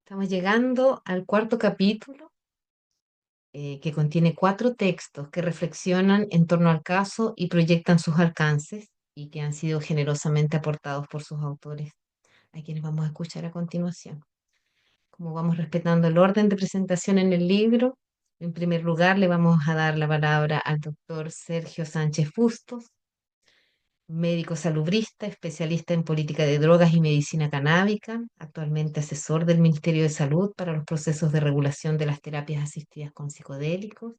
Estamos llegando al cuarto capítulo, que contiene cuatro textos que reflexionan en torno al caso y proyectan sus alcances y que han sido generosamente aportados por sus autores, a quienes vamos a escuchar a continuación. Como vamos respetando el orden de presentación en el libro, en primer lugar le vamos a dar la palabra al doctor Sergio Sánchez Bustos, médico salubrista, especialista en política de drogas y medicina canábica, actualmente asesor del Ministerio de Salud para los procesos de regulación de las terapias asistidas con psicodélicos,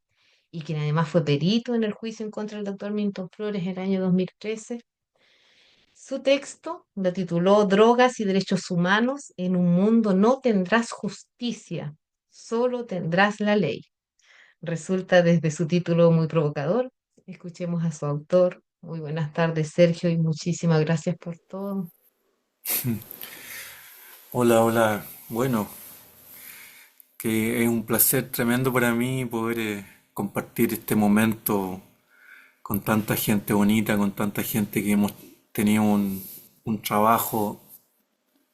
y quien además fue perito en el juicio en contra del doctor Milton Flores en el año 2013. Su texto lo tituló Drogas y Derechos Humanos en un mundo no tendrás justicia, solo tendrás la ley. Resulta desde su título muy provocador. Escuchemos a su autor. Muy buenas tardes, Sergio, y muchísimas gracias por todo. Hola, hola. Bueno, que es un placer tremendo para mí poder compartir este momento con tanta gente bonita, con tanta gente que hemos tenido un trabajo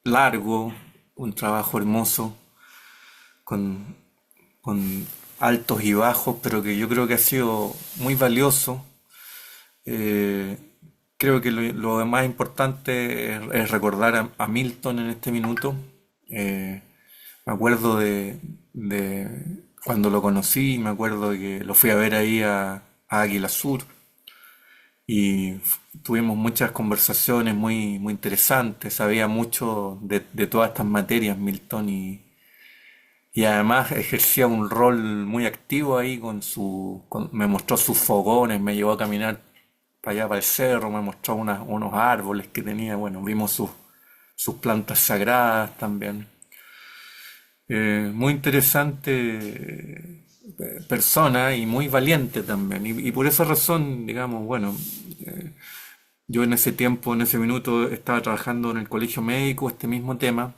largo, un trabajo hermoso, con, con altos y bajos, pero que yo creo que ha sido muy valioso. Eh, Creo que lo más importante es recordar a Milton en este minuto. Eh, Me acuerdo de cuando lo conocí, me acuerdo de que lo fui a ver ahí a Águila Sur y tuvimos muchas conversaciones muy interesantes. Sabía mucho de todas estas materias, Milton, y además ejercía un rol muy activo ahí me mostró sus fogones, me llevó a caminar para allá, para el cerro, me mostró unos árboles que tenía. Bueno, vimos sus plantas sagradas también. Muy interesante persona y muy valiente también. Y por esa razón, digamos, bueno, yo en ese tiempo, en ese minuto, estaba trabajando en el colegio médico este mismo tema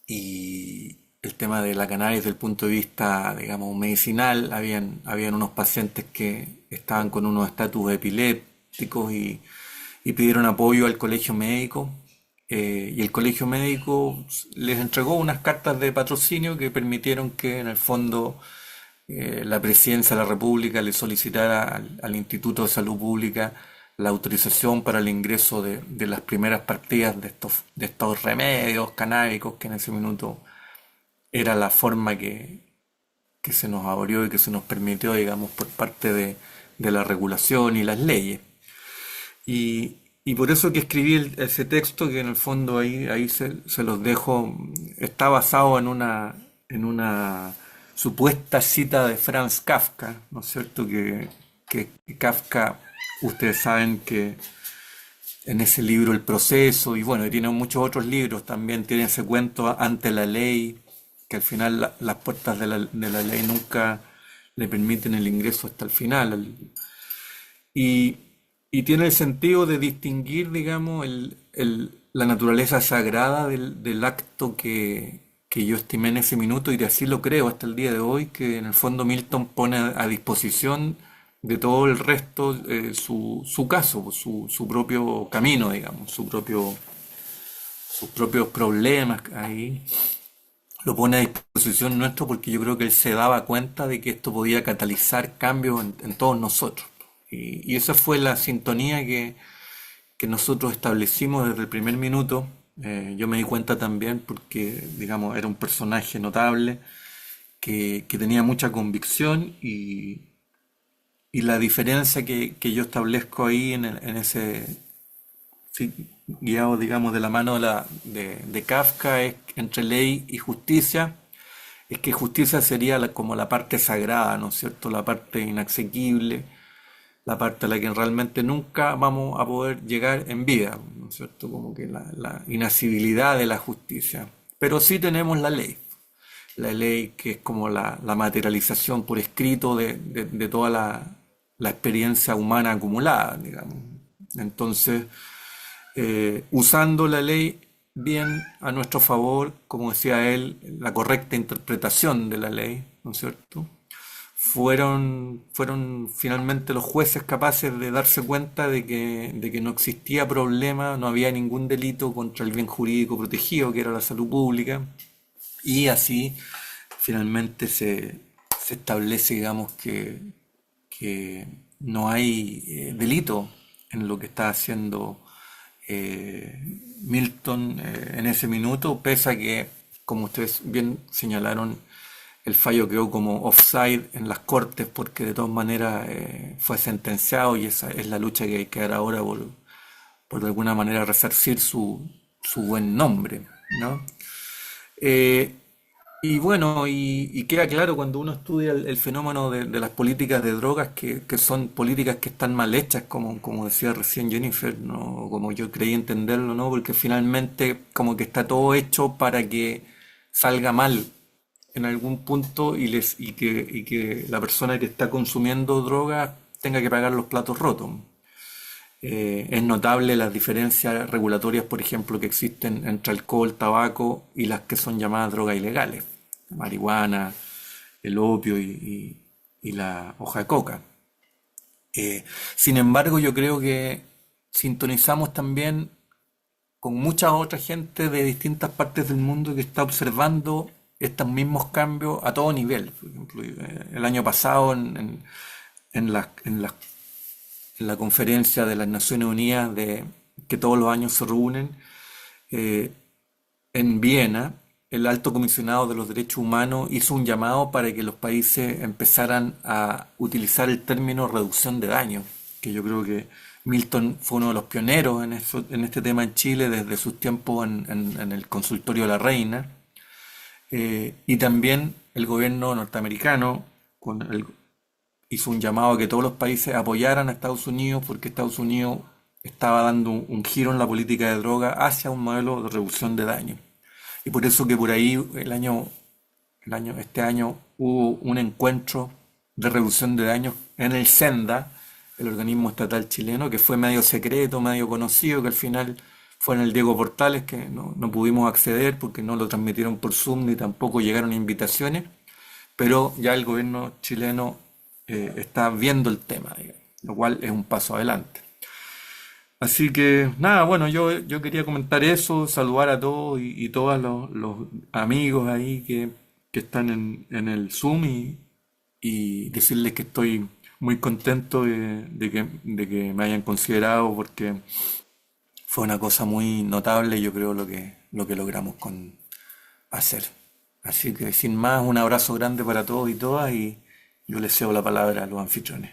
y el tema de la cannabis desde el punto de vista, digamos, medicinal. Habían unos pacientes que estaban con unos estatus epilépticos y pidieron apoyo al colegio médico. Y el colegio médico les entregó unas cartas de patrocinio que permitieron que en el fondo la presidencia de la República le solicitara al Instituto de Salud Pública la autorización para el ingreso de las primeras partidas de estos remedios canábicos que en ese minuto era la forma que se nos abrió y que se nos permitió, digamos, por parte de la regulación y las leyes. Y por eso que escribí ese texto, que en el fondo ahí se los dejo, está basado en una supuesta cita de Franz Kafka, ¿no es cierto? Que Kafka, ustedes saben que en ese libro El Proceso, y bueno, y tiene muchos otros libros también, tiene ese cuento Ante la Ley, que al final las puertas de la ley nunca le permiten el ingreso hasta el final. Y, y tiene el sentido de distinguir, digamos, la naturaleza sagrada del acto que yo estimé en ese minuto, y de así lo creo hasta el día de hoy, que en el fondo Milton pone a disposición de todo el resto su caso, su propio camino, digamos, sus propios problemas ahí. Lo pone a disposición nuestro porque yo creo que él se daba cuenta de que esto podía catalizar cambios en todos nosotros. Y esa fue la sintonía que nosotros establecimos desde el primer minuto. Yo me di cuenta también porque, digamos, era un personaje notable que tenía mucha convicción y la diferencia que yo establezco ahí en ese, sí, guiado, digamos, de la mano de Kafka, es entre ley y justicia. Es que justicia sería como la parte sagrada, ¿no es cierto? La parte inasequible, la parte a la que realmente nunca vamos a poder llegar en vida, ¿no es cierto? Como que la inasibilidad de la justicia. Pero sí tenemos la ley que es como la materialización por escrito de toda la experiencia humana acumulada, digamos. Entonces, usando la ley bien a nuestro favor, como decía él, la correcta interpretación de la ley, ¿no es cierto? Fueron finalmente los jueces capaces de darse cuenta de que no existía problema, no había ningún delito contra el bien jurídico protegido, que era la salud pública, Y así finalmente se establece, digamos, que no hay delito en lo que está haciendo Milton en ese minuto, pese a que, como ustedes bien señalaron, el fallo quedó como offside en las cortes porque de todas maneras fue sentenciado y esa es la lucha que hay que dar ahora por de alguna manera resarcir su buen nombre, ¿no? Eh, y bueno, y queda claro cuando uno estudia el fenómeno de las políticas de drogas que son políticas que están mal hechas, como decía recién Jennifer, ¿no? Como yo creí entenderlo, ¿no? Porque finalmente como que está todo hecho para que salga mal en algún punto y que la persona que está consumiendo drogas tenga que pagar los platos rotos. Es notable las diferencias regulatorias, por ejemplo, que existen entre alcohol, tabaco y las que son llamadas drogas ilegales, marihuana, el opio y la hoja de coca. Sin embargo, yo creo que sintonizamos también con mucha otra gente de distintas partes del mundo que está observando estos mismos cambios a todo nivel. Por ejemplo, el año pasado en la conferencia de las Naciones Unidas que todos los años se reúnen, eh, en Viena, el alto comisionado de los derechos humanos hizo un llamado para que los países empezaran a utilizar el término reducción de daño, que yo creo que Milton fue uno de los pioneros en este tema en Chile desde sus tiempos en el consultorio de la Reina, y también el gobierno norteamericano hizo un llamado a que todos los países apoyaran a Estados Unidos porque Estados Unidos estaba dando un giro en la política de droga hacia un modelo de reducción de daño. Y por eso que por ahí este año hubo un encuentro de reducción de daños en el Senda, el organismo estatal chileno, que fue medio secreto, medio conocido, que al final fue en el Diego Portales, que no pudimos acceder porque no lo transmitieron por Zoom ni tampoco llegaron invitaciones, pero ya el gobierno chileno está viendo el tema, digamos, lo cual es un paso adelante. Así que nada, bueno, yo quería comentar eso, saludar a todos y todos los amigos ahí que están en el Zoom y decirles que estoy muy contento de que me hayan considerado porque fue una cosa muy notable, yo creo, lo que logramos hacer. Así que sin más, un abrazo grande para todos y todas y yo les cedo la palabra a los anfitriones.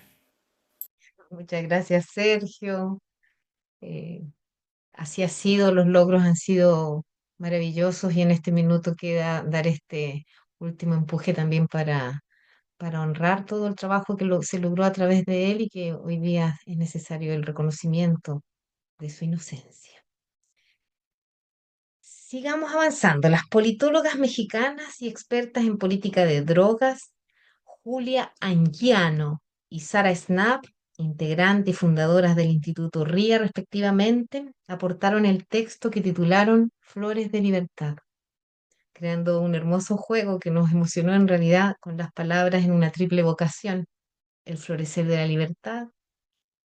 Muchas gracias, Sergio. Eh, Así ha sido, los logros han sido maravillosos y en este minuto queda dar este último empuje también para honrar todo el trabajo que se logró a través de él y que hoy día es necesario el reconocimiento de su inocencia. Sigamos avanzando. Las politólogas mexicanas y expertas en política de drogas, Julia Anguiano y Sara Snap, integrantes y fundadoras del Instituto RIA respectivamente, aportaron el texto que titularon Flores de Libertad, creando un hermoso juego que nos emocionó en realidad con las palabras en una triple vocación, el florecer de la libertad,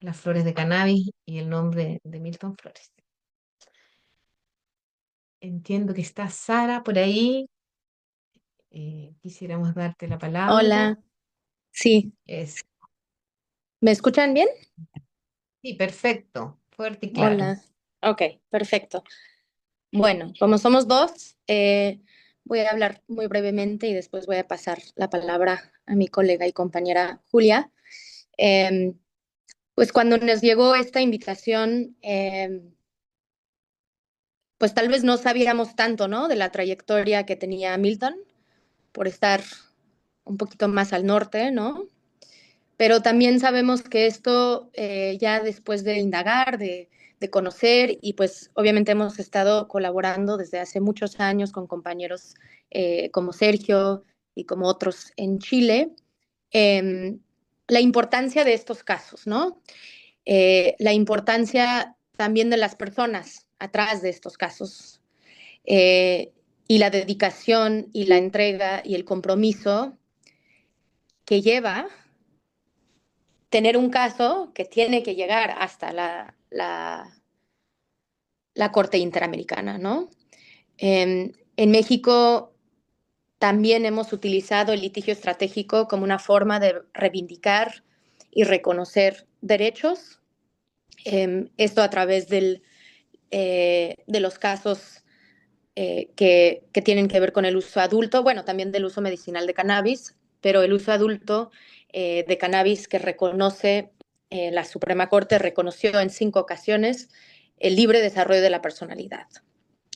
las flores de cannabis y el nombre de Milton Flores. Entiendo que está Sara por ahí. Quisiéramos darte la palabra. Hola, sí, Es, ¿me escuchan bien? sí, perfecto, fuerte y claro. Hola, ok, perfecto. Bueno, como somos dos, voy a hablar muy brevemente y después voy a pasar la palabra a mi colega y compañera Julia. Em, pues cuando nos llegó esta invitación, pues tal vez no sabíamos tanto, ¿no? De la trayectoria que tenía Milton por estar un poquito más al norte, ¿no? Pero también sabemos que esto ya después de indagar, de conocer y pues obviamente hemos estado colaborando desde hace muchos años con compañeros como Sergio y como otros en Chile, eh, la importancia de estos casos, ¿no? La importancia también de las personas atrás de estos casos y la dedicación y la entrega y el compromiso que lleva tener un caso que tiene que llegar hasta la Corte Interamericana, ¿no? En México también hemos utilizado el litigio estratégico como una forma de reivindicar y reconocer derechos. Esto a través de los casos que tienen que ver con el uso adulto, bueno, también del uso medicinal de cannabis, pero el uso adulto de cannabis que reconoce, la Suprema Corte reconoció en 5 ocasiones el libre desarrollo de la personalidad,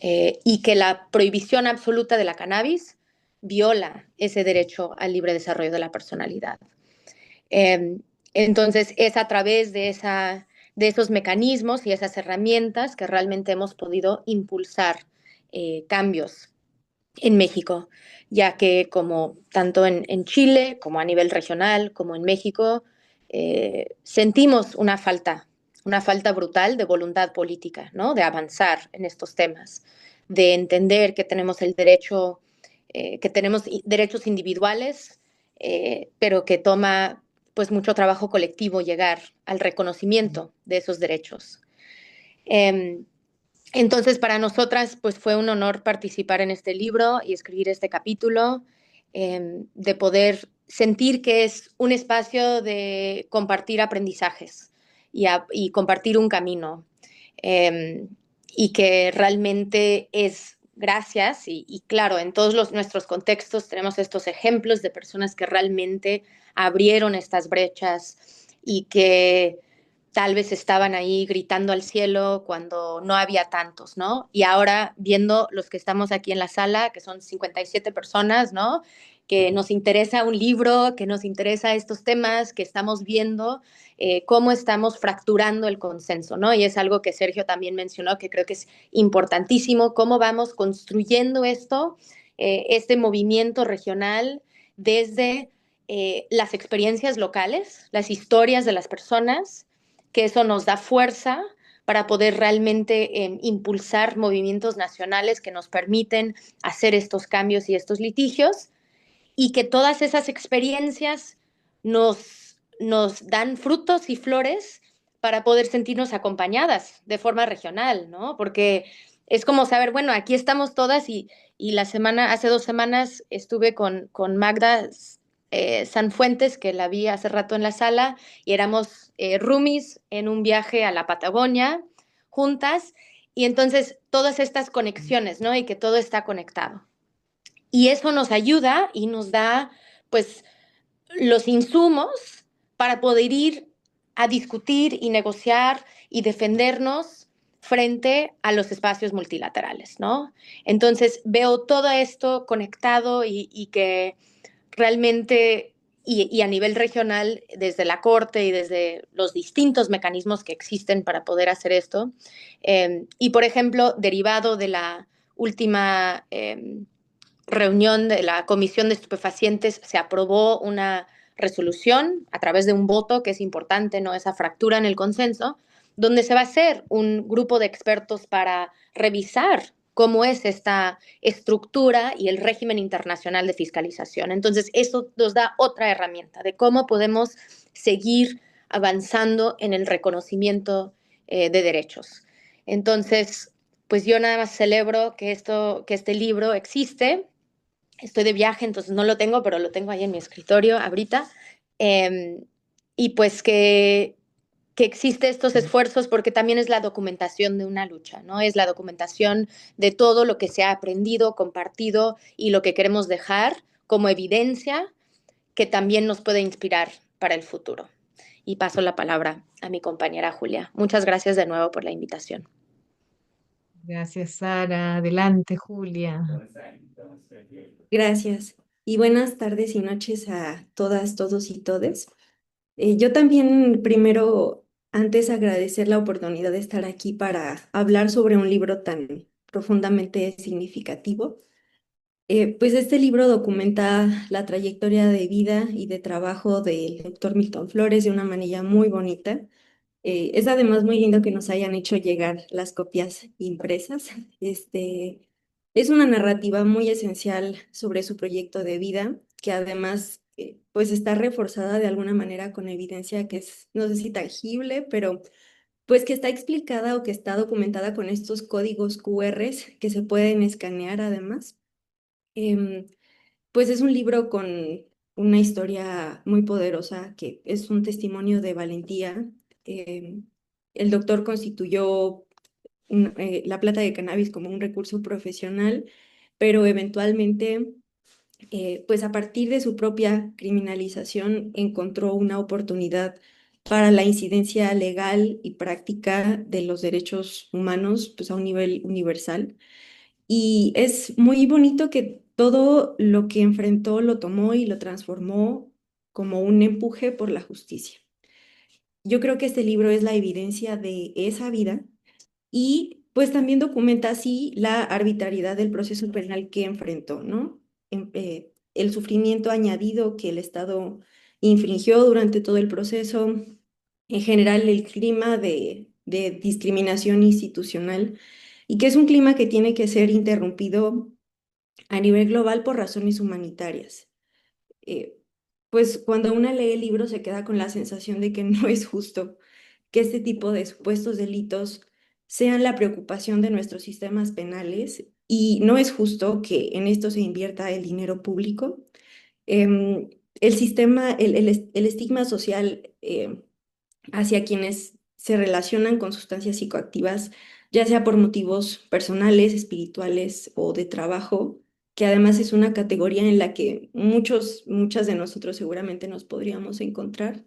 y que la prohibición absoluta de la cannabis viola ese derecho al libre desarrollo de la personalidad. Eh, entonces, es a través de esos mecanismos y esas herramientas que realmente hemos podido impulsar cambios en México, ya que como tanto en Chile como a nivel regional, como en México, sentimos una falta brutal de voluntad política, ¿no? De avanzar en estos temas, de entender que tenemos el derecho, que tenemos derechos individuales, pero que toma pues mucho trabajo colectivo llegar al reconocimiento de esos derechos. Eh, entonces, para nosotras, pues fue un honor participar en este libro y escribir este capítulo, de poder sentir que es un espacio de compartir aprendizajes y compartir un camino, eh, y que realmente es gracias y claro, en todos nuestros contextos tenemos estos ejemplos de personas que realmente abrieron estas brechas y que tal vez estaban ahí gritando al cielo cuando no había tantos, ¿no? Y ahora viendo los que estamos aquí en la sala, que son 57 personas, ¿no? Que nos interesa un libro, que nos interesa estos temas, que estamos viendo cómo estamos fracturando el consenso, ¿no? Y es algo que Sergio también mencionó, que creo que es importantísimo, cómo vamos construyendo esto, este movimiento regional desde las experiencias locales, las historias de las personas, que eso nos da fuerza para poder realmente impulsar movimientos nacionales que nos permiten hacer estos cambios y estos litigios, y que todas esas experiencias nos dan frutos y flores para poder sentirnos acompañadas de forma regional, ¿no? Porque es como saber, bueno, aquí estamos todas y hace 2 semanas estuve con Magda Sanfuentes, que la vi hace rato en la sala, y éramos roomies en un viaje a la Patagonia juntas, y entonces todas estas conexiones, ¿no? Y que todo está conectado. Y eso nos ayuda y nos da, pues, los insumos para poder ir a discutir y negociar y defendernos frente a los espacios multilaterales, ¿no? Entonces veo todo esto conectado y que realmente, y a nivel regional, desde la Corte y desde los distintos mecanismos que existen para poder hacer esto, y por ejemplo, derivado de la última reunión de la Comisión de Estupefacientes, se aprobó una resolución a través de un voto, que es importante, ¿no? Esa fractura en el consenso, donde se va a hacer un grupo de expertos para revisar cómo es esta estructura y el régimen internacional de fiscalización. Entonces, eso nos da otra herramienta de cómo podemos seguir avanzando en el reconocimiento de derechos. Entonces, pues yo nada más celebro que este libro existe. Estoy de viaje, entonces no lo tengo, pero lo tengo ahí en mi escritorio ahorita. Eh, y pues que existe estos esfuerzos porque también es la documentación de una lucha, ¿no? Es la documentación de todo lo que se ha aprendido, compartido y lo que queremos dejar como evidencia que también nos puede inspirar para el futuro. Y paso la palabra a mi compañera Julia. Muchas gracias de nuevo por la invitación. Gracias, Sara. Adelante, Julia. Gracias. Y buenas tardes y noches a todas, todos y todes. Yo también primero, antes agradecer la oportunidad de estar aquí para hablar sobre un libro tan profundamente significativo. Pues este libro documenta la trayectoria de vida y de trabajo del doctor Milton Flores de una manera muy bonita. Es además muy lindo que nos hayan hecho llegar las copias impresas. Es una narrativa muy esencial sobre su proyecto de vida, que además pues está reforzada de alguna manera con evidencia que es, no sé si tangible, pero pues que está explicada o que está documentada con estos códigos QRs que se pueden escanear además. Em, Pues es un libro con una historia muy poderosa que es un testimonio de valentía. Eh, el doctor constituyó la plata de cannabis como un recurso profesional, pero eventualmente, pues a partir de su propia criminalización, encontró una oportunidad para la incidencia legal y práctica de los derechos humanos, pues a un nivel universal. Y es muy bonito que todo lo que enfrentó lo tomó y lo transformó como un empuje por la justicia. Yo creo que este libro es la evidencia de esa vida y pues también documenta así la arbitrariedad del proceso penal que enfrentó, ¿no? El sufrimiento añadido que el Estado infringió durante todo el proceso, en general el clima de discriminación institucional y que es un clima que tiene que ser interrumpido a nivel global por razones humanitarias. Eh, pues cuando una lee el libro se queda con la sensación de que no es justo que este tipo de supuestos delitos sean la preocupación de nuestros sistemas penales y no es justo que en esto se invierta el dinero público. El sistema, el estigma social hacia quienes se relacionan con sustancias psicoactivas, ya sea por motivos personales, espirituales o de trabajo, que además es una categoría en la que muchas de nosotros seguramente nos podríamos encontrar.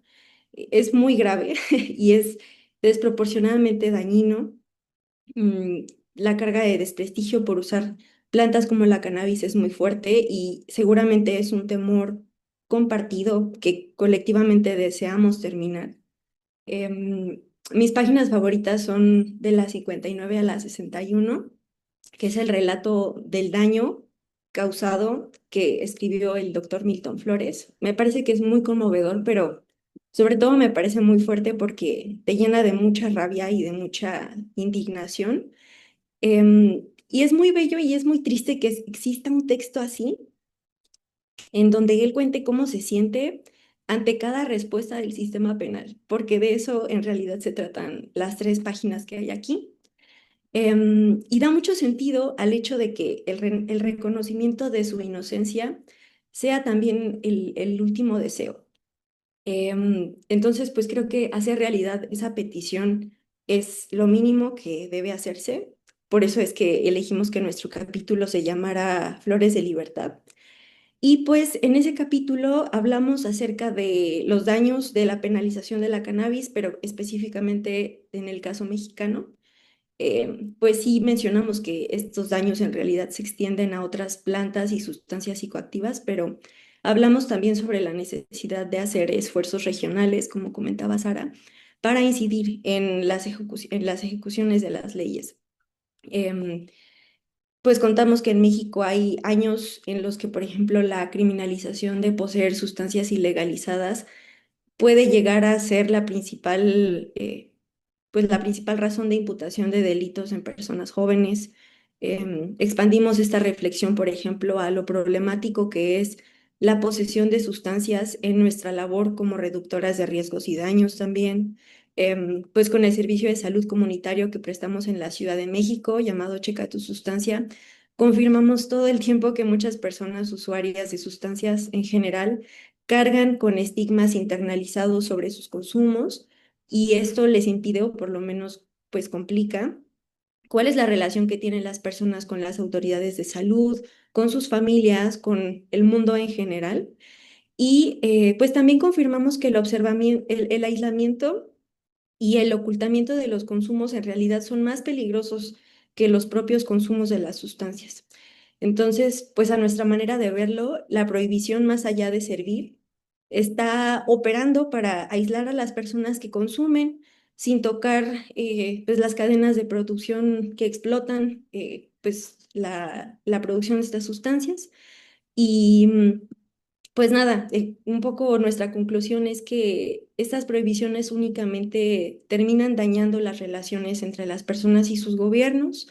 Es muy grave y es desproporcionadamente dañino. Mm, la carga de desprestigio por usar plantas como la cannabis es muy fuerte y seguramente es un temor compartido que colectivamente deseamos terminar. Mis páginas favoritas son de la 59 a la 61, que es el relato del daño causado que escribió el doctor Milton Flores. Me parece que es muy conmovedor, pero sobre todo me parece muy fuerte porque te llena de mucha rabia y de mucha indignación. Y es muy bello y es muy triste que exista un texto así en donde él cuente cómo se siente ante cada respuesta del sistema penal, porque de eso en realidad se tratan las 3 páginas que hay aquí. Y da mucho sentido al hecho de que el reconocimiento de su inocencia sea también el último deseo. Entonces, pues creo que hacer realidad esa petición es lo mínimo que debe hacerse. Por eso es que elegimos que nuestro capítulo se llamara Flores de Libertad. Y pues en ese capítulo hablamos acerca de los daños de la penalización de la cannabis, pero específicamente en el caso mexicano. Pues sí mencionamos que estos daños en realidad se extienden a otras plantas y sustancias psicoactivas, pero hablamos también sobre la necesidad de hacer esfuerzos regionales, como comentaba Sara, para incidir en en las ejecuciones de las leyes. Em, pues contamos que en México hay años en los que, por ejemplo, la criminalización de poseer sustancias ilegalizadas puede llegar a ser pues la principal razón de imputación de delitos en personas jóvenes. Expandimos esta reflexión, por ejemplo, a lo problemático que es la posesión de sustancias en nuestra labor como reductoras de riesgos y daños también. Pues con el servicio de salud comunitario que prestamos en la Ciudad de México, llamado Checa tu Sustancia, confirmamos todo el tiempo que muchas personas usuarias de sustancias en general cargan con estigmas internalizados sobre sus consumos y esto les impide o por lo menos pues complica cuál es la relación que tienen las personas con las autoridades de salud, con sus familias, con el mundo en general. Y pues también confirmamos que el aislamiento y el ocultamiento de los consumos en realidad son más peligrosos que los propios consumos de las sustancias. Entonces, pues a nuestra manera de verlo, la prohibición más allá de servir está operando para aislar a las personas que consumen sin tocar pues las cadenas de producción que explotan pues la producción de estas sustancias. Y pues nada, un poco nuestra conclusión es que estas prohibiciones únicamente terminan dañando las relaciones entre las personas y sus gobiernos,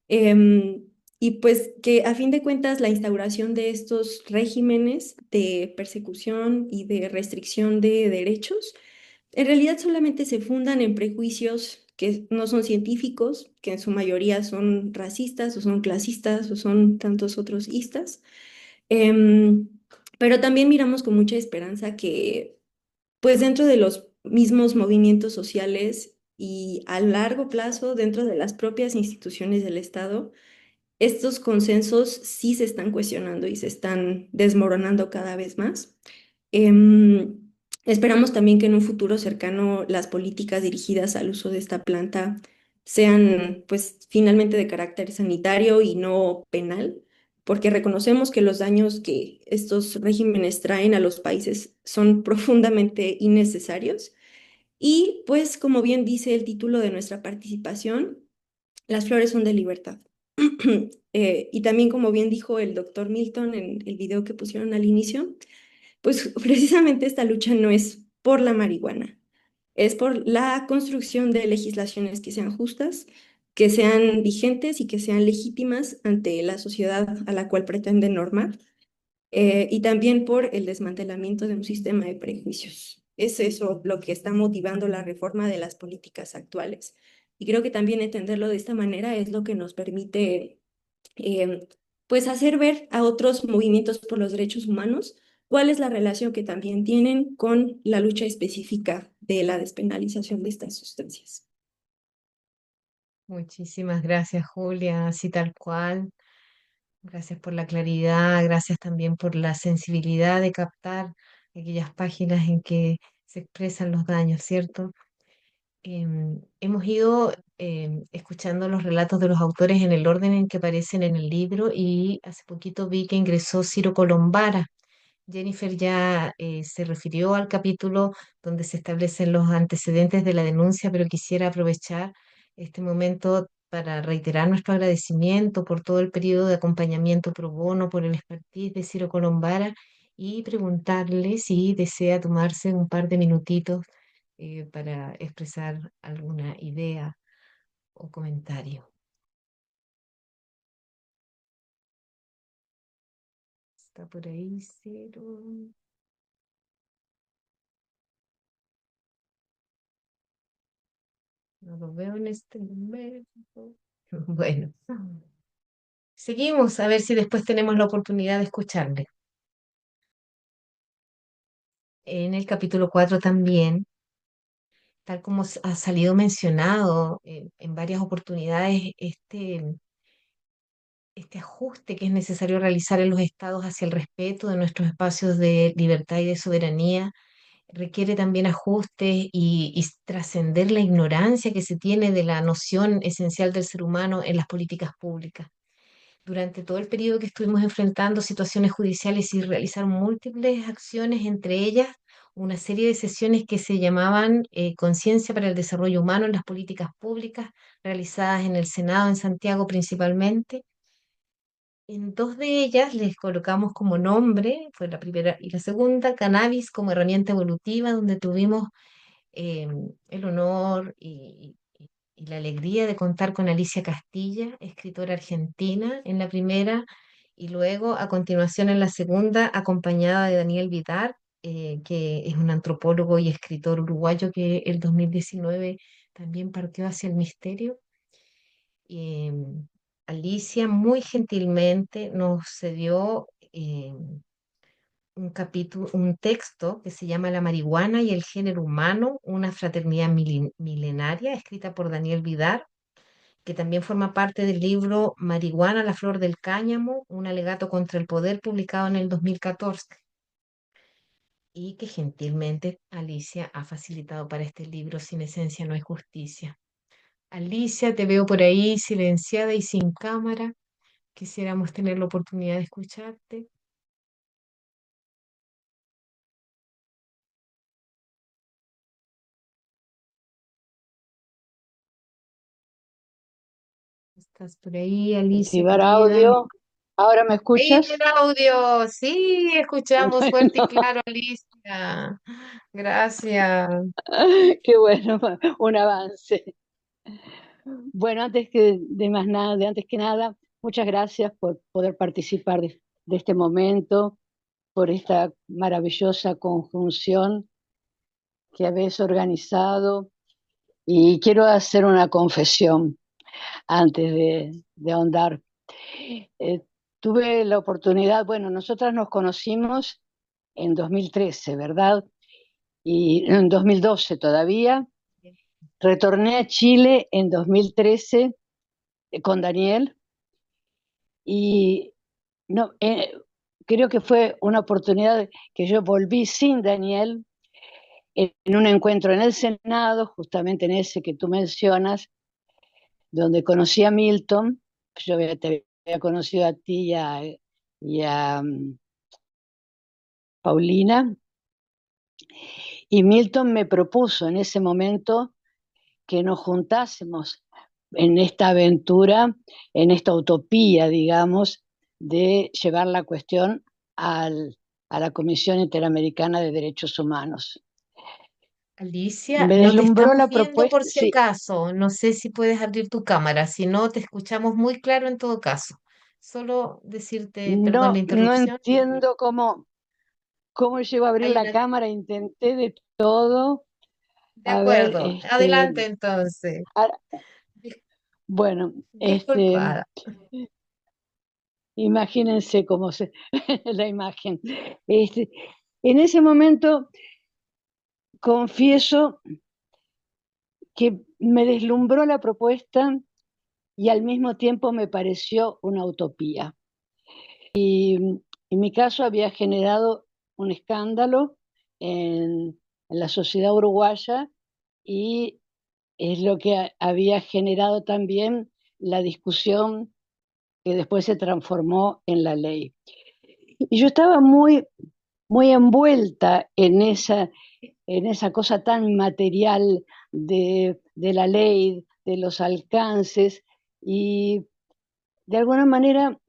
em, y pues que a fin de cuentas la instauración de estos regímenes de persecución y de restricción de derechos en realidad solamente se fundan en prejuicios que no son científicos, que en su mayoría son racistas o son clasistas o son tantos otros istas Em, pero también miramos con mucha esperanza que, pues dentro de los mismos movimientos sociales y a largo plazo, dentro de las propias instituciones del Estado, estos consensos sí se están cuestionando y se están desmoronando cada vez más. Em, Esperamos también que en un futuro cercano las políticas dirigidas al uso de esta planta sean, pues, finalmente de carácter sanitario y no penal, porque reconocemos que los daños que estos regímenes traen a los países son profundamente innecesarios. Y, pues, como bien dice el título de nuestra participación, las flores son de libertad. Y también, como bien dijo el doctor Milton en el video que pusieron al inicio, pues precisamente esta lucha no es por la marihuana, es por la construcción de legislaciones que sean justas, que sean vigentes y que sean legítimas ante la sociedad a la cual pretenden normar, y también por el desmantelamiento de un sistema de prejuicios. Es eso lo que está motivando la reforma de las políticas actuales. Y creo que también entenderlo de esta manera es lo que nos permite eh, pues hacer ver a otros movimientos por los derechos humanos cuál es la relación que también tienen con la lucha específica de la despenalización de estas sustancias. Muchísimas gracias, Julia, así tal cual. Gracias por la claridad, gracias también por la sensibilidad de captar aquellas páginas en que se expresan los daños, ¿cierto? Hemos ido escuchando los relatos de los autores en el orden en que aparecen en el libro y hace poquito vi que ingresó Ciro Colombara. Jennifer ya se refirió al capítulo donde se establecen los antecedentes de la denuncia, pero quisiera aprovechar este momento para reiterar nuestro agradecimiento por todo el periodo de acompañamiento pro bono, por el expertise de Ciro Colombara y preguntarle si desea tomarse un par de minutitos para expresar alguna idea o comentario. ¿Está por ahí, Ciro? No lo veo en este momento. Bueno, seguimos a ver si después tenemos la oportunidad de escucharle. En el capítulo 4 también, tal como ha salido mencionado en varias oportunidades, este ajuste que es necesario realizar en los estados hacia el respeto de nuestros espacios de libertad y de soberanía requiere también ajustes y trascender la ignorancia que se tiene de la noción esencial del ser humano en las políticas públicas. Durante todo el periodo que estuvimos enfrentando situaciones judiciales y realizar múltiples acciones, entre ellas una serie de sesiones que se llamaban Conciencia para el Desarrollo Humano en las Políticas Públicas, realizadas en el Senado, en Santiago principalmente. En dos de ellas les colocamos como nombre, fue la primera y la segunda, cannabis como herramienta evolutiva, donde tuvimos eh, el honor y la alegría de contar con Alicia Castilla, escritora argentina en la primera, y luego a continuación en la segunda, acompañada de Daniel Vidar, que es un antropólogo y escritor uruguayo que el 2019 también partió hacia el misterio. Eh, Alicia muy gentilmente nos cedió un capítulo, un texto que se llama La marihuana y el género humano, una fraternidad milenaria, escrita por Daniel Vidar, que también forma parte del libro Marihuana, la flor del cáñamo, un alegato contra el poder, publicado en el 2014, y que gentilmente Alicia ha facilitado para este libro Sin esencia no hay justicia. Alicia, te veo por ahí silenciada y sin cámara. Quisiéramos tener la oportunidad de escucharte. ¿Estás por ahí, Alicia, Activar querida? audio. ¿Ahora me ¡Ahí escuchas? el audio! Sí, escuchamos fuerte y Bueno, claro, Alicia. Gracias. qué bueno, un avance. Bueno, antes que nada, muchas gracias por poder participar de este momento, por esta maravillosa conjunción que habéis organizado. Y quiero hacer una confesión antes de ahondar. tuve la oportunidad, bueno, nosotras nos conocimos en 2013, ¿verdad? Y en 2012 todavía. Retorné a Chile en 2013 con Daniel y no, creo que fue una oportunidad que yo volví sin Daniel en un encuentro en el Senado, justamente en ese que tú mencionas, donde conocí a Milton. Te había conocido a ti y a Paulina, y Milton me propuso en ese momento que nos juntásemos en esta aventura, en esta utopía, digamos, de llevar la cuestión a la Comisión Interamericana de Derechos Humanos. Alicia, Me no te deslumbró estamos la viendo propuesta, por si sí, acaso. No sé si puedes abrir tu cámara, si no, te escuchamos muy claro en todo caso. Solo decirte, perdón la no interrupción. entiendo cómo llego a abrir Hay la una... cámara, intenté de todo, De a ver, acuerdo, adelante entonces. a- Dis- bueno, Disculpada. imagínense cómo se, la imagen. Este, en ese momento confieso que me deslumbró la propuesta y al mismo tiempo me pareció una utopía. En mi caso había generado un escándalo en la sociedad uruguaya y es lo que había generado también la discusión que después se transformó en la ley. Y yo estaba muy envuelta en esa cosa tan material de la ley, de los alcances, y de alguna manera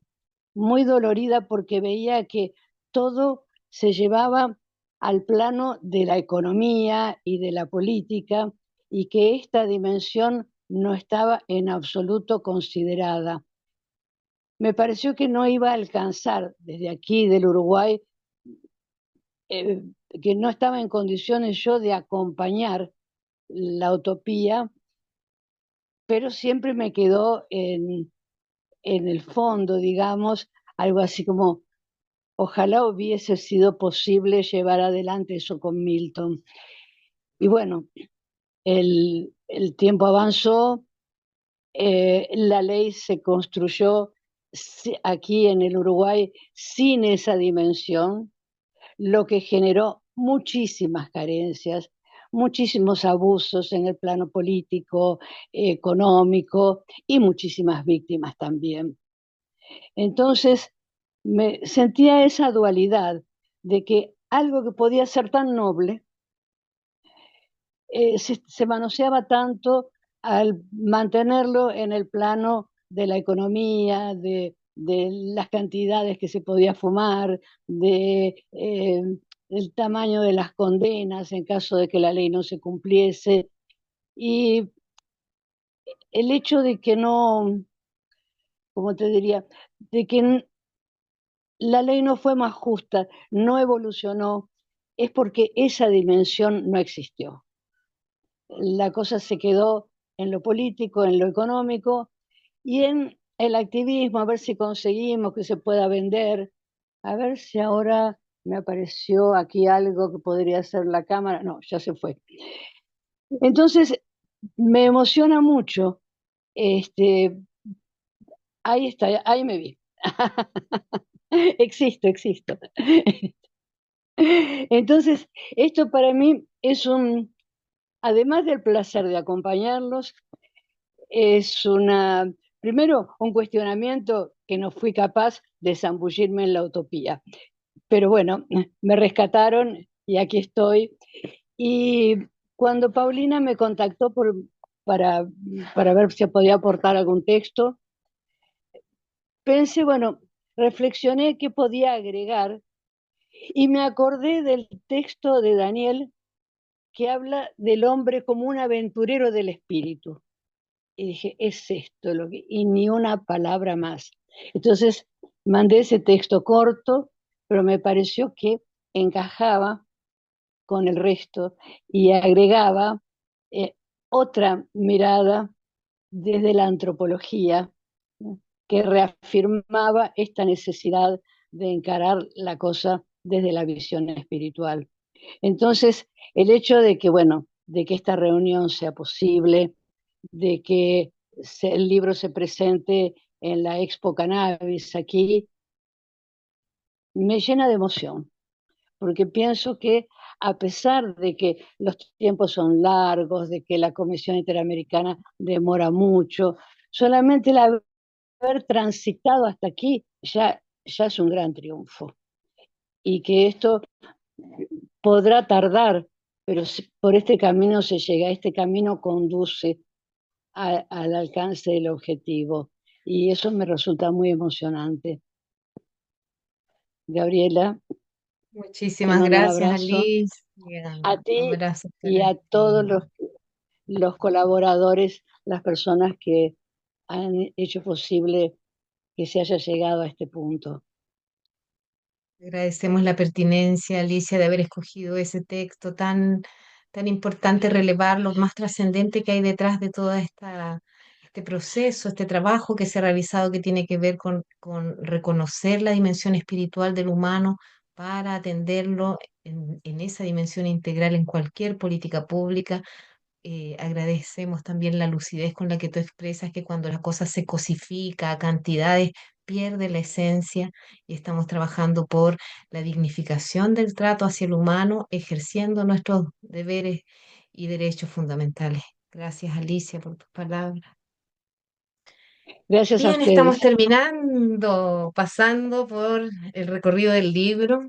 muy dolorida porque veía que todo se llevaba al plano de la economía y de la política y que esta dimensión no estaba en absoluto considerada. Me pareció que no iba a alcanzar desde aquí, del Uruguay, eh, que no estaba en condiciones yo de acompañar la utopía, pero siempre me quedó en el fondo, digamos, algo así como, ojalá hubiese sido posible llevar adelante eso con Milton. Y bueno, el tiempo avanzó, la ley se construyó aquí en el Uruguay sin esa dimensión, lo que generó muchísimas carencias, muchísimos abusos en el plano político, económico y muchísimas víctimas también. Entonces, me sentía esa dualidad de que algo que podía ser tan noble se manoseaba tanto al mantenerlo en el plano de la economía, de las cantidades que se podía fumar, del tamaño de las condenas en caso de que la ley no se cumpliese. Y el hecho de que no, como te diría, de que la ley no fue más justa, no evolucionó, es porque esa dimensión no existió. La cosa se quedó en lo político, en lo económico y en el activismo, a ver si conseguimos que se pueda vender, a ver si ahora me apareció aquí algo que podría ser la cámara. No, ya se fue. Entonces, me emociona mucho. Este, ahí está, ahí me vi. Existo. Entonces, esto para mí es además del placer de acompañarlos, es primero, un cuestionamiento que no fui capaz de zambullirme en la utopía. Pero bueno, me rescataron y aquí estoy. Y cuando Paulina me contactó para, para ver si podía aportar algún texto, pensé, bueno, reflexioné qué podía agregar y me acordé del texto de Daniel que habla del hombre como un aventurero del espíritu. Y dije, es esto y ni una palabra más. Entonces mandé ese texto corto, pero me pareció que encajaba con el resto y agregaba otra mirada desde la antropología, que reafirmaba esta necesidad de encarar la cosa desde la visión espiritual. Entonces, el hecho de que, bueno, de que esta reunión sea posible, de que el libro se presente en la Expo Cannabis aquí, me llena de emoción, porque pienso que a pesar de que los tiempos son largos, de que la Comisión Interamericana demora mucho, solamente el haber transitado hasta aquí ya es un gran triunfo. Y que esto podrá tardar, pero por este camino se llega, este camino conduce al alcance del objetivo. Y eso me resulta muy emocionante. Gabriela, te Muchísimas mando un gracias, abrazo Alicia. a ti Abrazos y para a todos ti. los colaboradores, las personas que han hecho posible que se haya llegado a este punto. Agradecemos la pertinencia, Alicia, de haber escogido ese texto tan importante, relevar lo más trascendente que hay detrás de todo este proceso, este trabajo que se ha realizado que tiene que ver con reconocer la dimensión espiritual del humano para atenderlo en esa dimensión integral en cualquier política pública. Agradecemos también la lucidez con la que tú expresas que cuando la cosa se cosifica a cantidades, pierde la esencia y estamos trabajando por la dignificación del trato hacia el humano, ejerciendo nuestros deberes y derechos fundamentales. Gracias, Alicia, por tus palabras. Gracias a Bien, estamos ustedes. terminando, pasando por el recorrido del libro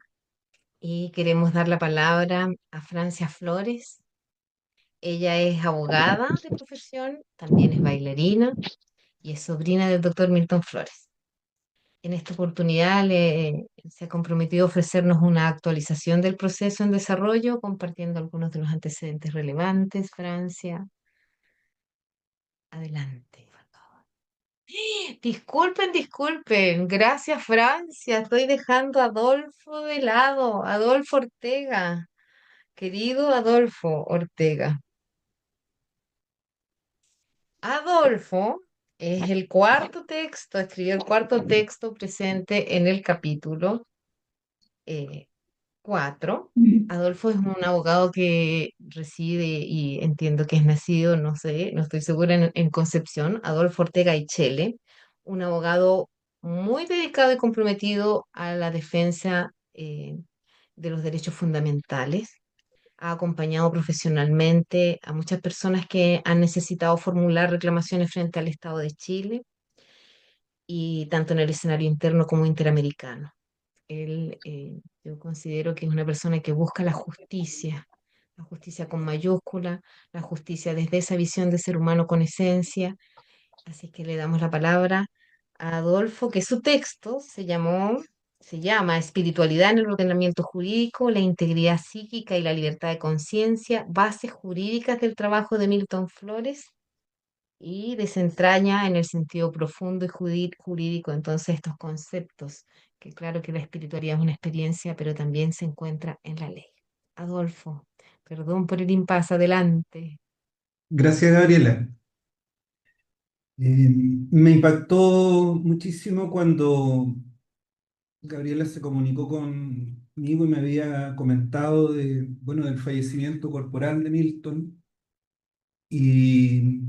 y queremos dar la palabra a Francia Flores. Ella es abogada de profesión, también es bailarina y es sobrina del doctor Milton Flores. En esta oportunidad se ha comprometido a ofrecernos una actualización del proceso en desarrollo, compartiendo algunos de los antecedentes relevantes. Francia, adelante, por favor. Disculpen, disculpen. Gracias, Francia. Estoy dejando a Adolfo de lado. Adolfo Ortega. Querido Adolfo Ortega. Adolfo es el cuarto texto, escribió el cuarto texto presente en el capítulo eh, 4. Adolfo es un abogado que reside y entiendo que es nacido, no sé, no estoy segura, en Concepción, Adolfo Ortega y Chele, un abogado muy dedicado y comprometido a la defensa de los derechos fundamentales. Ha acompañado profesionalmente a muchas personas que han necesitado formular reclamaciones frente al Estado de Chile y tanto en el escenario interno como interamericano. Él, yo considero que es una persona que busca la justicia con mayúscula, la justicia desde esa visión de ser humano con esencia. Así que le damos la palabra a Adolfo, que su texto se llama Espiritualidad en el ordenamiento jurídico, la integridad psíquica y la libertad de conciencia, bases jurídicas del trabajo de Milton Flores y desentraña en el sentido profundo y jurídico entonces estos conceptos, que claro que la espiritualidad es una experiencia, pero también se encuentra en la ley. Adolfo, perdón por el impasse, adelante. Gracias, Gabriela. Me impactó muchísimo cuando Gabriela se comunicó conmigo y me había comentado bueno, del fallecimiento corporal de Milton y,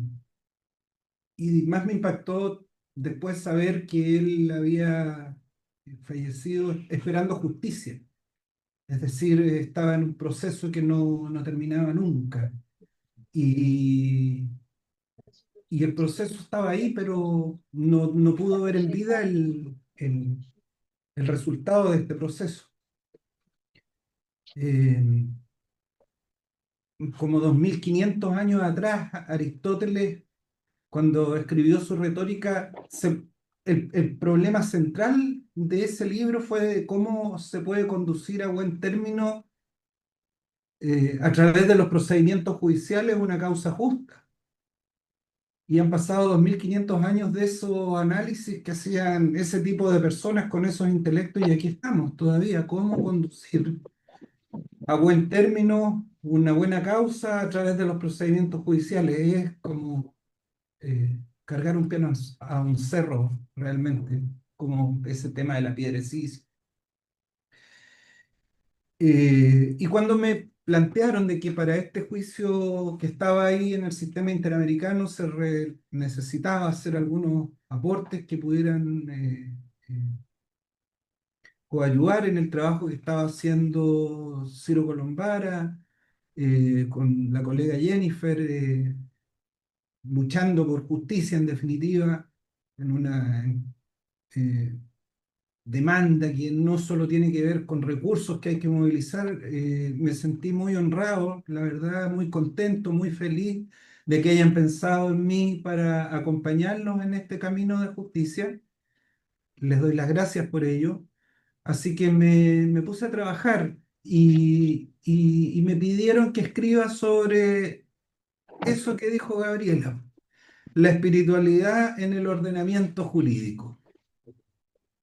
y más me impactó después saber que él había fallecido esperando justicia. Es decir, estaba en un proceso que no terminaba nunca. Y, y el proceso estaba ahí, pero no pudo ver en vida el resultado de este proceso. Eh, Como 2500 años atrás, Aristóteles, cuando escribió su retórica, el problema central de ese libro fue cómo se puede conducir a buen término a través de los procedimientos judiciales una causa justa. Y han pasado 2500 años de esos análisis que hacían ese tipo de personas con esos intelectos y aquí estamos todavía. ¿Cómo conducir a buen término una buena causa a través de los procedimientos judiciales? Es como cargar un piano a un cerro realmente, como ese tema de la piedrecilla. Y cuando me plantearon de que para este juicio que estaba ahí en el sistema interamericano necesitaba hacer algunos aportes que pudieran coayudar en el trabajo que estaba haciendo Ciro Colombara, con la colega Jennifer, luchando por justicia en definitiva, en una eh, demanda que no solo tiene que ver con recursos que hay que movilizar. Me sentí muy honrado, la verdad, muy contento, muy feliz de que hayan pensado en mí para acompañarnos en este camino de justicia. Les doy las gracias por ello. Así que me puse a trabajar y me pidieron que escriba sobre eso que dijo Gabriela, la espiritualidad en el ordenamiento jurídico.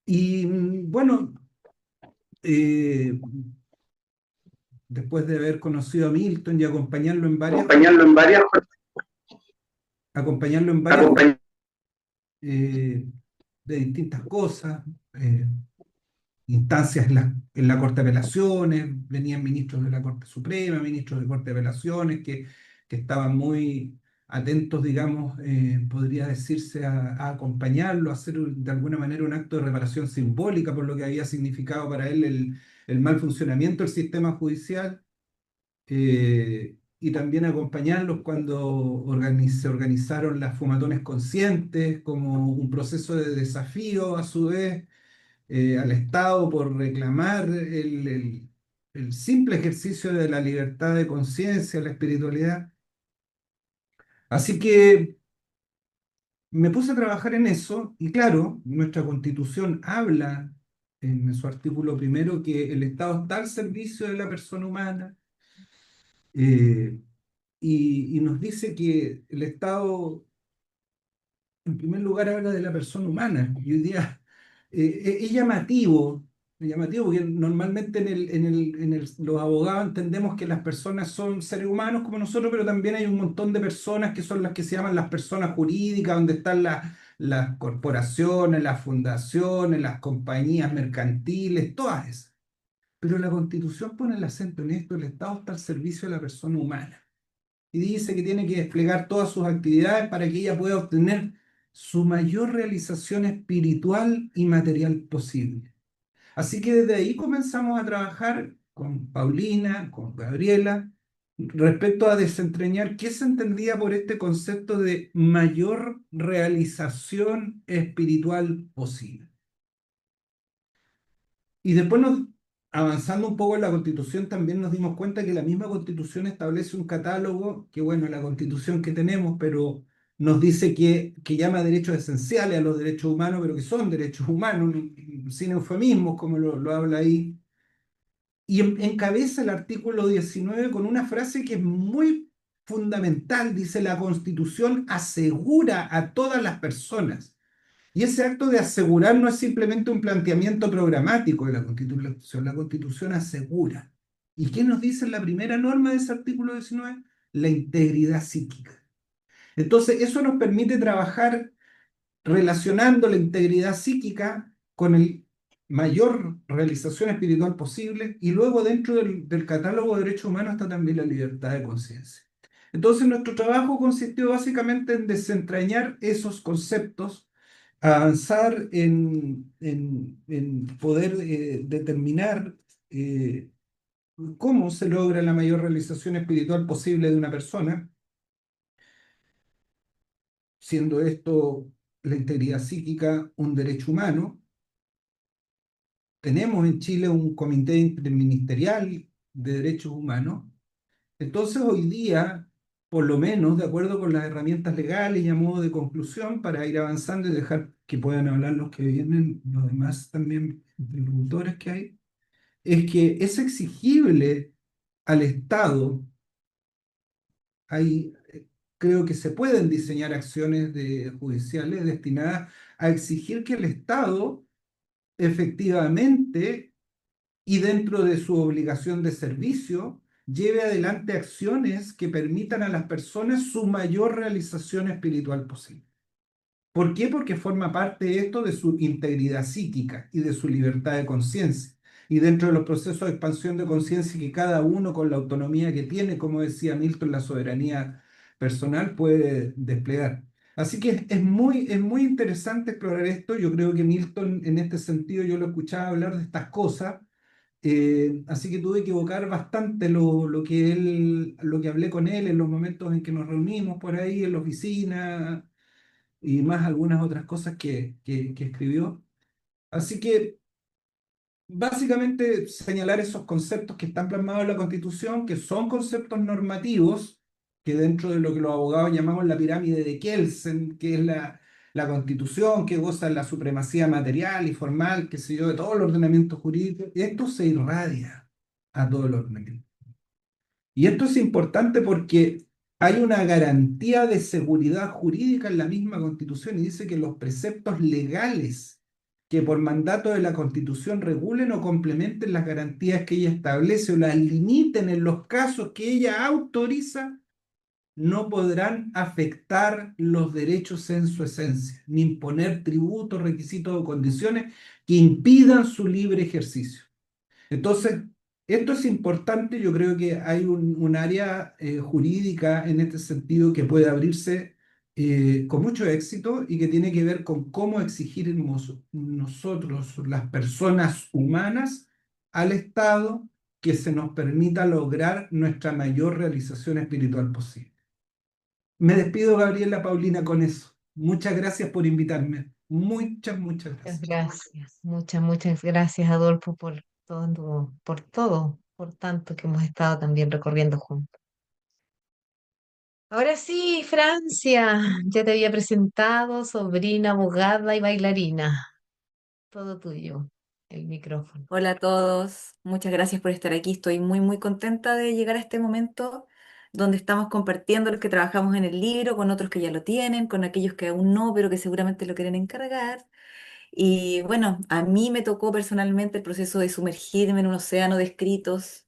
Y bueno, eh, después de haber conocido a Milton y acompañarlo en varias acompañarlo en varias eh, de distintas cosas, eh, instancias en la Corte de Apelaciones, venían ministros de la Corte Suprema, ministros de Corte de Apelaciones, que estaban muy atentos, digamos, podría decirse, a acompañarlo, a hacer de alguna manera un acto de reparación simbólica por lo que había significado para él el mal funcionamiento del sistema judicial. Y también acompañarlos cuando se organizaron las fumatones conscientes como un proceso de desafío a su vez al Estado por reclamar el simple ejercicio de la libertad de conciencia, la espiritualidad. Así que me puse a trabajar en eso y claro, nuestra Constitución habla en su artículo primero que el Estado está al servicio de la persona humana. eh, y nos dice que el Estado, en primer lugar, habla de la persona humana. Y hoy día es llamativo porque normalmente los abogados entendemos que las personas son seres humanos como nosotros, pero también hay un montón de personas que son las que se llaman las personas jurídicas, donde están las corporaciones, las fundaciones, las compañías mercantiles, todas esas. Pero la Constitución pone el acento en esto: el Estado está al servicio de la persona humana y dice que tiene que desplegar todas sus actividades para que ella pueda obtener su mayor realización espiritual y material posible. Así que desde ahí comenzamos a trabajar con Paulina, con Gabriela, respecto a desentrañar qué se entendía por este concepto de mayor realización espiritual posible. Y después avanzando un poco en la Constitución, también nos dimos cuenta que la misma Constitución establece un catálogo, que bueno, la Constitución que tenemos, pero nos dice que llama derechos esenciales a los derechos humanos, pero que son derechos humanos, sin eufemismos, como lo habla ahí. Y encabeza el artículo 19 con una frase que es muy fundamental. Dice: la Constitución asegura a todas las personas. Y ese acto de asegurar no es simplemente un planteamiento programático de la Constitución asegura. ¿Y qué nos dice la primera norma de ese artículo 19? La integridad psíquica. Entonces, eso nos permite trabajar relacionando la integridad psíquica con el mayor realización espiritual posible, y luego dentro del catálogo de derechos humanos está también la libertad de conciencia. Entonces, nuestro trabajo consistió básicamente en desentrañar esos conceptos, avanzar en poder determinar cómo se logra la mayor realización espiritual posible de una persona, siendo esto, la integridad psíquica, un derecho humano. Tenemos en Chile un comité interministerial de derechos humanos. Entonces, hoy día, por lo menos, de acuerdo con las herramientas legales y a modo de conclusión, para ir avanzando y dejar que puedan hablar los que vienen, los demás también interlocutores que hay, es que es exigible al Estado. Hay, creo que se pueden diseñar acciones judiciales destinadas a exigir que el Estado efectivamente y dentro de su obligación de servicio lleve adelante acciones que permitan a las personas su mayor realización espiritual posible. ¿Por qué? Porque forma parte de esto de su integridad psíquica y de su libertad de conciencia. Y dentro de los procesos de expansión de conciencia que cada uno con la autonomía que tiene, como decía Milton, la soberanía personal puede desplegar. Así que es muy interesante explorar esto. Yo creo que Milton, en este sentido, yo lo escuchaba hablar de estas cosas, así que tuve que evocar bastante lo que hablé con él en los momentos en que nos reunimos por ahí en la oficina y más algunas otras cosas que escribió. Así que básicamente señalar esos conceptos que están plasmados en la Constitución, que son conceptos normativos, que dentro de lo que los abogados llamamos la pirámide de Kelsen, que es la Constitución, que goza de la supremacía material y formal, que se yo, de todo el ordenamiento jurídico, esto se irradia a todo el ordenamiento. Y esto es importante porque hay una garantía de seguridad jurídica en la misma Constitución y dice que los preceptos legales que por mandato de la Constitución regulen o complementen las garantías que ella establece o las limiten en los casos que ella autoriza, no podrán afectar los derechos en su esencia, ni imponer tributos, requisitos o condiciones que impidan su libre ejercicio. Entonces, esto es importante, yo creo que hay un área jurídica en este sentido que puede abrirse con mucho éxito y que tiene que ver con cómo exigirnos nosotros, las personas humanas, al Estado que se nos permita lograr nuestra mayor realización espiritual posible. Me despido, Gabriela Paulina, con eso. Muchas gracias por invitarme. Muchas Muchas gracias. gracias, muchas gracias, Adolfo, por todo, por tanto que hemos estado también recorriendo juntos. Ahora sí, Francia, ya te había presentado, sobrina, abogada y bailarina. Todo tuyo, el micrófono. Hola a todos, muchas gracias por estar aquí. Estoy muy contenta de llegar a este momento donde estamos compartiendo los que trabajamos en el libro con otros que ya lo tienen, con aquellos que aún no, pero que seguramente lo quieren encargar. Y bueno, a mí me tocó personalmente el proceso de sumergirme en un océano de escritos,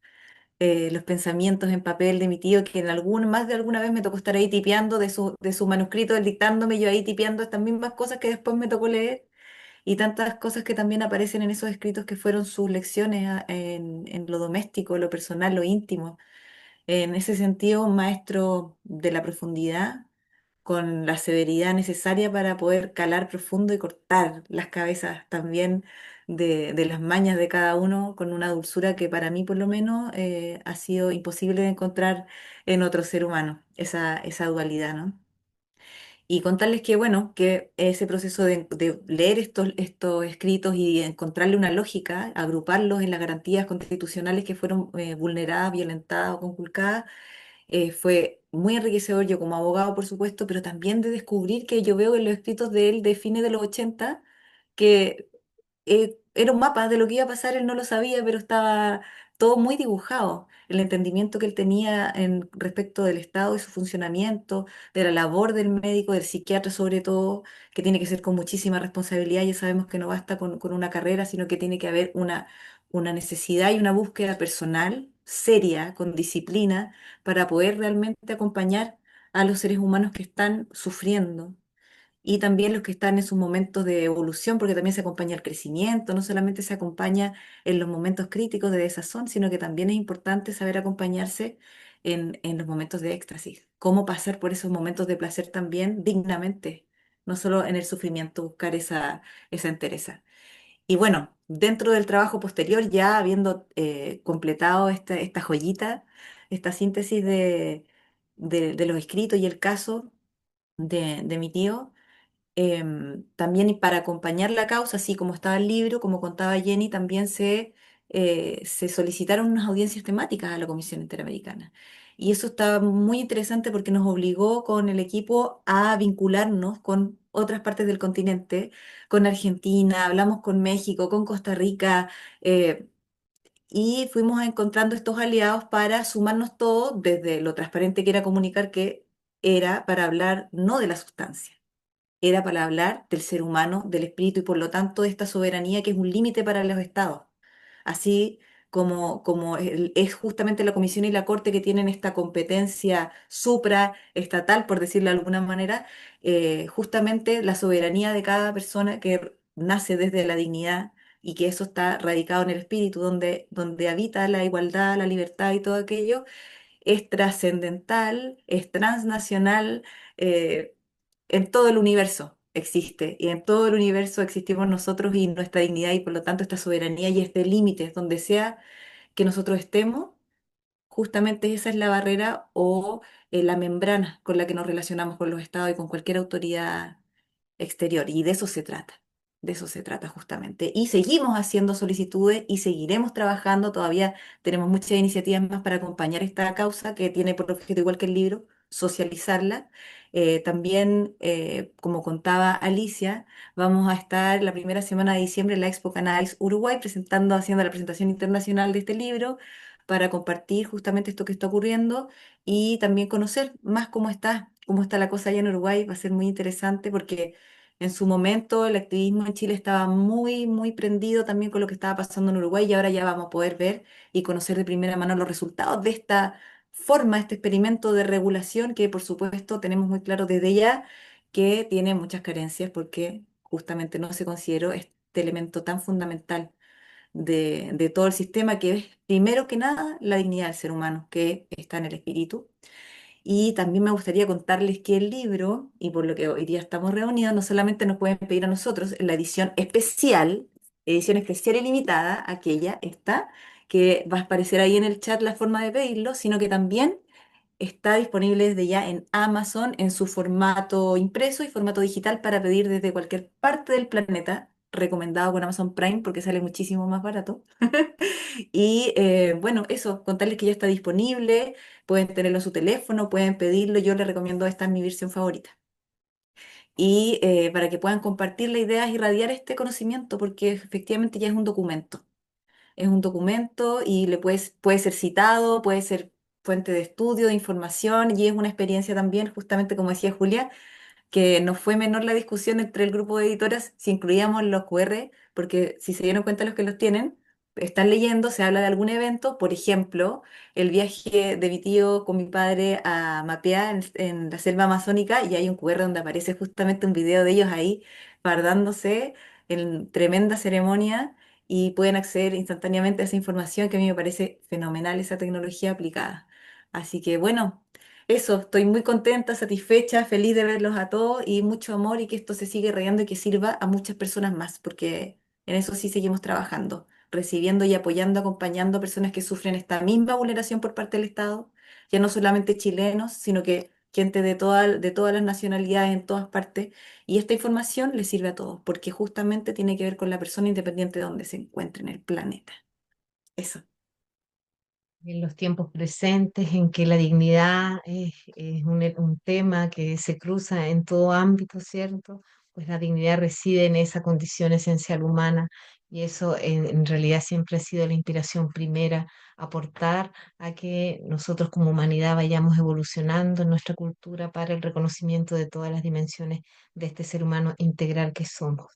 los pensamientos en papel de mi tío, que más de alguna vez me tocó estar ahí tipeando de su manuscrito, él dictándome, yo ahí tipeando estas mismas cosas que después me tocó leer y tantas cosas que también aparecen en esos escritos que fueron sus lecciones en lo doméstico, lo personal, lo íntimo. En ese sentido, un maestro de la profundidad, con la severidad necesaria para poder calar profundo y cortar las cabezas también de las mañas de cada uno, con una dulzura que para mí por lo menos ha sido imposible de encontrar en otro ser humano, esa dualidad, ¿no? Y contarles que, bueno, que ese proceso de leer estos escritos y encontrarle una lógica, agruparlos en las garantías constitucionales que fueron vulneradas, violentadas o conculcadas, fue muy enriquecedor yo como abogado, por supuesto, pero también de descubrir que yo veo en los escritos de él de fines de los 80 que era un mapa de lo que iba a pasar, él no lo sabía, pero estaba todo muy dibujado. El entendimiento que él tenía respecto del Estado y su funcionamiento, de la labor del médico, del psiquiatra sobre todo, que tiene que ser con muchísima responsabilidad. Ya sabemos que no basta con una carrera, sino que tiene que haber una necesidad y una búsqueda personal, seria, con disciplina, para poder realmente acompañar a los seres humanos que están sufriendo y también los que están en sus momentos de evolución, porque también se acompaña el crecimiento, no solamente se acompaña en los momentos críticos de desazón, sino que también es importante saber acompañarse en los momentos de éxtasis, cómo pasar por esos momentos de placer también dignamente, no solo en el sufrimiento, buscar esa entereza. Y bueno, dentro del trabajo posterior, ya habiendo completado esta joyita, esta síntesis de los escritos y el caso de mi tío, también y para acompañar la causa, así como estaba el libro, como contaba Jenny, también se solicitaron unas audiencias temáticas a la Comisión Interamericana. Y eso estaba muy interesante porque nos obligó con el equipo a vincularnos con otras partes del continente, con Argentina, hablamos con México, con Costa Rica, eh, y fuimos encontrando estos aliados para sumarnos todos desde lo transparente que era comunicar que era para hablar no de la sustancia, era para hablar del ser humano, del espíritu y por lo tanto de esta soberanía que es un límite para los estados. Así es justamente la Comisión y la Corte que tienen esta competencia supraestatal, por decirlo de alguna manera, justamente la soberanía de cada persona que nace desde la dignidad y que eso está radicado en el espíritu, donde habita la igualdad, la libertad y todo aquello, es trascendental, es transnacional, eh, en todo el universo existe, y en todo el universo existimos nosotros y nuestra dignidad y por lo tanto esta soberanía y este límite, donde sea que nosotros estemos, justamente esa es la barrera o la membrana con la que nos relacionamos con los estados y con cualquier autoridad exterior. Y de eso se trata. De eso se trata justamente. Y seguimos haciendo solicitudes y seguiremos trabajando. Todavía tenemos muchas iniciativas más para acompañar esta causa que tiene por objeto, igual que el libro, socializarla. También, como contaba Alicia, vamos a estar la primera semana de diciembre en la Expo Canais Uruguay haciendo la presentación internacional de este libro para compartir justamente esto que está ocurriendo y también conocer más cómo está la cosa allá en Uruguay. Va a ser muy interesante porque en su momento el activismo en Chile estaba muy, muy prendido también con lo que estaba pasando en Uruguay y ahora ya vamos a poder ver y conocer de primera mano los resultados de esta forma, este experimento de regulación que por supuesto tenemos muy claro desde ya que tiene muchas carencias porque justamente no se consideró este elemento tan fundamental de todo el sistema que es primero que nada la dignidad del ser humano que está en el espíritu. Y también me gustaría contarles que el libro, y por lo que hoy día estamos reunidos, no solamente nos pueden pedir a nosotros en la edición especial y limitada, aquella está, que va a aparecer ahí en el chat la forma de pedirlo, sino que también está disponible desde ya en Amazon en su formato impreso y formato digital para pedir desde cualquier parte del planeta, recomendado con Amazon Prime porque sale muchísimo más barato. Y bueno, eso, contarles que ya está disponible, pueden tenerlo en su teléfono, pueden pedirlo, yo les recomiendo, esta es mi versión favorita. Y para que puedan compartir la idea y irradiar este conocimiento, porque efectivamente ya es un documento. Es un documento y puede ser citado, puede ser fuente de estudio, de información, y es una experiencia también, justamente como decía Julia, que no fue menor la discusión entre el grupo de editoras si incluíamos los QR, porque si se dieron cuenta los que los tienen, están leyendo, se habla de algún evento, por ejemplo, el viaje de mi tío con mi padre a Mapea en la selva amazónica, y hay un QR donde aparece justamente un video de ellos ahí fardándose en tremenda ceremonia y pueden acceder instantáneamente a esa información que a mí me parece fenomenal esa tecnología aplicada. Así que bueno. Eso, estoy muy contenta, satisfecha, feliz de verlos a todos y mucho amor y que esto se siga regando y que sirva a muchas personas más, porque en eso sí seguimos trabajando, recibiendo y apoyando, acompañando a personas que sufren esta misma vulneración por parte del Estado, ya no solamente chilenos, sino que gente de todas las nacionalidades en todas partes. Y esta información les sirve a todos, porque justamente tiene que ver con la persona independiente de donde se encuentre en el planeta. Eso. En los tiempos presentes en que la dignidad es un tema que se cruza en todo ámbito, ¿cierto? Pues la dignidad reside en esa condición esencial humana y eso en realidad siempre ha sido la inspiración primera, aportar a que nosotros como humanidad vayamos evolucionando en nuestra cultura para el reconocimiento de todas las dimensiones de este ser humano integral que somos.